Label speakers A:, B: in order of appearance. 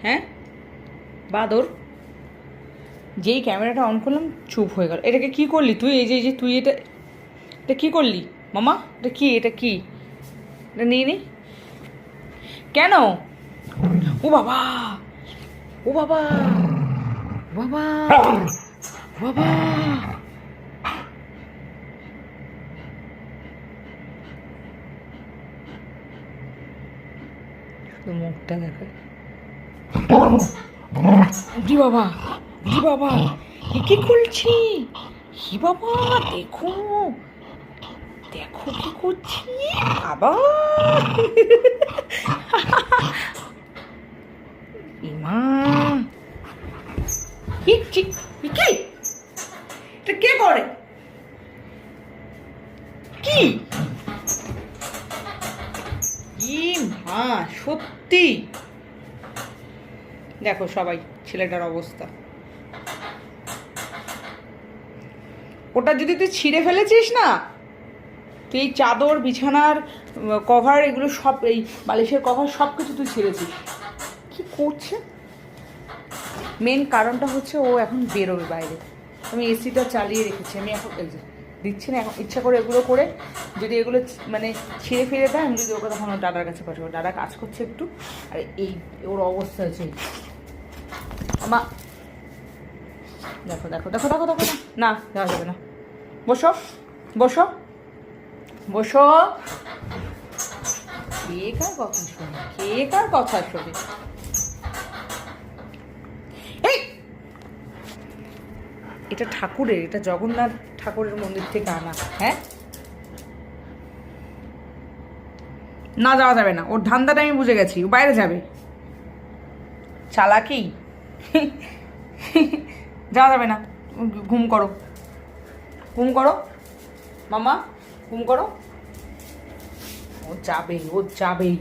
A: হ্যাঁ বাদর, যেই ক্যামেরাটা অন করলাম চুপ হয়ে গেল। এটাকে কি করলি তুই? এই যে তুই এটা এটা কী করলি মামা? এটা কি এটা নিয়ে নি কেন? ও বাবা, ও বাবা, বাবা, বাবা, শুধু মুখটা দেখে। জি বাবা, জি বাবা, এ কি করছি? হি বাবা, দেখো দেখো কি করছি আবার। ইমা কি কি কি এটা কে করে? কি মা সত্যি দেখো সবাই ছেলেটার অবস্থা। ওটা যদি তুই ছিঁড়ে ফেলেছিস না, তুই এই চাদর বিছানার কভার এগুলো সব, এই বালিশের কভার সব কিছু তুই ছিঁড়েছিস। কি করছে? মেন কারণটা হচ্ছে ও এখন বেরোবে বাইরে। আমি এসিটা চালিয়ে রেখেছি, আমি এখন দিচ্ছি না, এখন ইচ্ছা করে এগুলো করে যদি এগুলো মানে ছিঁড়ে ফিরে দেয়, আমি যদি ওকে তখন ওর দাদার কাছে পাঠাবো। দাদা কাজ করছে একটু, আর এই ওর অবস্থা হচ্ছে আমা। দেখো দেখো দেখো দেখো দেখো, না যাওয়া যাবে না। বসো বসো বসো। কে কার কথা শোনে, কে কার কথা শোনে? এই এটা ঠাকুরের, এটা জগন্নাথ ঠাকুরের মন্দির থেকে আনা। হ্যাঁ না যাওয়া যাবে না, ওর ধান্দাটা আমি বুঝে গেছি, ও বাইরে যাবে। চালাকি। যাওয়া যাবে না, ঘুম করো, ঘুম করো মামা, ঘুম করো। ও যাবেই, ও যাবেই।